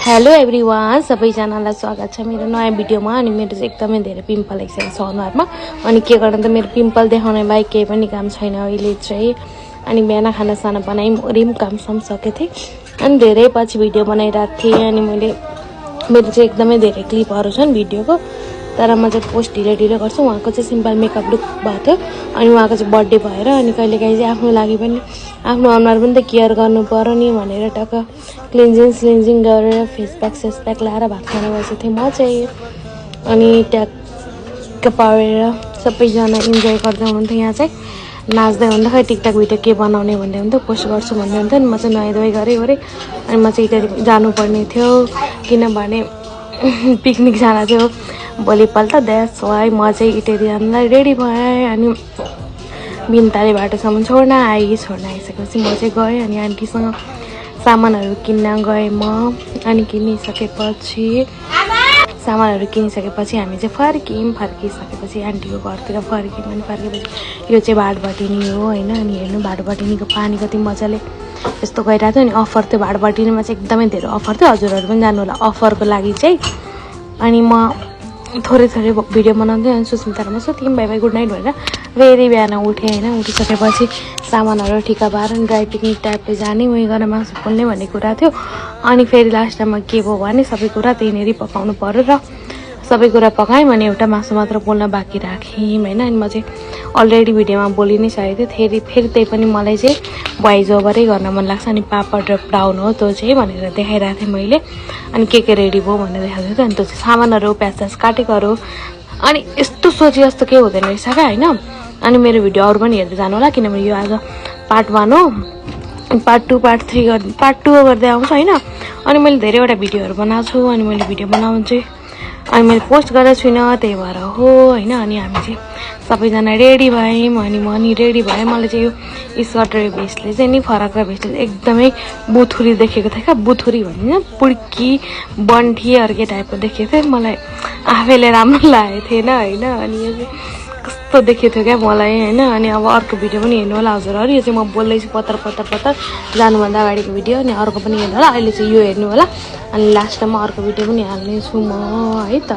Hello everyone, सबैजनालाई स्वागत छ मेरो नयाँ भिडियोमा। अनि मेरो चाहिँ एकदमै धेरै पिम्पल आइसकेको छ अनुहारमा। अनि के गर्न त मेरो पिम्पल देखाउने बाहेक केही पनि काम छैन अहिले चाहिँ। अनि बिहान खानासाना बनायौँ, ओरिम काम सम सकेको थिएँ। अनि धेरै पछि भिडियो बनाइरहेको थिएँ। अनि मेरो चाहिँ एकदमै धेरै क्लिपहरू छन् भिडियोको, तर म चाहिँ पोस्ट ढिलो गर्छु। उहाँको चाहिँ सिम्पल मेकअप लुक भएको थियो। अनि उहाँको चाहिँ बर्थडे भएर अनि कहिलेकाहीँ चाहिँ आफ्नो लागि पनि आफ्नो अनुहार पनि त केयर गर्नु पर्यो नि भनेर टक्क क्लिन्जिङ गरेर फेसप्याक लाएर भात खान बसेको थिएँ म चाहिँ। अनि ट्याक्क पारेर सबैजना इन्जोय गर्दै हुनुहुन्थ्यो। यहाँ चाहिँ नाच्दै हुन्थ्यो, खै टिकटक भिडियो के बनाउने भन्दै हुन्थ्यो, पोस्ट गर्छु भन्दै हुन्थ्यो। अनि म चाहिँ नुहाइधुवाइ गरेँ अनि म चाहिँ इटरी जानुपर्ने थियो किनभने पिकनिक जान थियो भोलिपल्ट। द्याट्स वाइ म चाहिँ इटरी जानलाई रेडी भएँ। अनि बिन्ताले बाटोसम्म छोड्न आइसकेपछि म चाहिँ गएँ। अनि आन्टीसँग सामानहरू किन्न गएँ म। अनि सामानहरू किनिसकेपछि हामी चाहिँ फर्किसकेपछि आन्टीको घरतिर फर्क्यौँ। अनि फर्केपछि यो चाहिँ भाटभटिनी हो होइन। अनि हेर्नु भाटभटिनीको पानी कति मजाले यस्तो गइरहेको थियो। अनि अफर थियो भाटभटिनीमा चाहिँ एकदमै धेरै अफर थियो, हजुरहरू पनि जानु होला अफरको लागि चाहिँ। अनि म थोरै भिडियो बनाउँदै अनि सुस्मितामा सुत्यौँ, बाई गुड नाइट भनेर फेरि बिहान उठेँ होइन। उठिसकेपछि सामानहरू ठिक्का पारेर ड्राई पिकनिक टाइपले जाने उयो गरेर मासु पोल्ने भन्ने कुरा थियो। अनि फेरि लास्ट टाइममा के भयो भने सबै कुरा त्यहीँनिर पकाउनु पऱ्यो र सबै कुरा पकायौँ। अनि एउटा मासु मात्र पोल्न बाँकी राख्यौँ होइन। अनि म चाहिँ अलरेडी भिडियोमा बोलि नै सकेको थिएँ। फेरि त्यही पनि मलाई चाहिँ भोइस ओभरै गर्न मन लाग्छ। अनि पापड र ब्राउन हो त्यो चाहिँ भनेर देखाइरहेको थिएँ मैले। अनि के रेडी भयो भनेर देखाएको थियो। अनि त्यो चाहिँ सामानहरू प्याज काटेकोहरू। अनि यस्तो सोचे जस्तो केही हुँदैन रहेछ क्या होइन। अनि मेरो भिडियो अरू पनि हेर्दै जानु होला किनभने यो आज पार्ट 1 हो, पार्ट 2 पार्ट 3 पार्ट 2 गर्दै आउँछु होइन। अनि मैले धेरैवटा भिडियोहरू बनाएको छु। अनि मैले भिडियो बनाउँछु अनि मैले पोस्ट गरेको छुइनँ, त्यही भएर हो होइन। अनि हामी चाहिँ सबैजना रेडी भयौँ। अनि म नि रेडी भएँ। मलाई चाहिँ यो स्कर्ट र भेस्टले चाहिँ नि फरक र भेस्टले एकदमै बुथुरी देखेको थियो क्या। बुथुरी भनिन्छ पुड्की बन्ठी अर्कै टाइपको देखेको थियो। मलाई आफैले राम्रो लागेको थिएन होइन। अनि यो चाहिँ कस्तो देखेको थियो क्या मलाई होइन। अनि अब अर्को भिडियो पनि हेर्नु होला हजुरहरू। यो चाहिँ म बोल्दैछु पत्तर जानुभन्दा अगाडिको भिडियो। अनि अर्को पनि हेर्नु होला, अहिले चाहिँ यो हेर्नु होला। अनि लास्टमा अर्को भिडियो पनि हाल्नेछु म है त।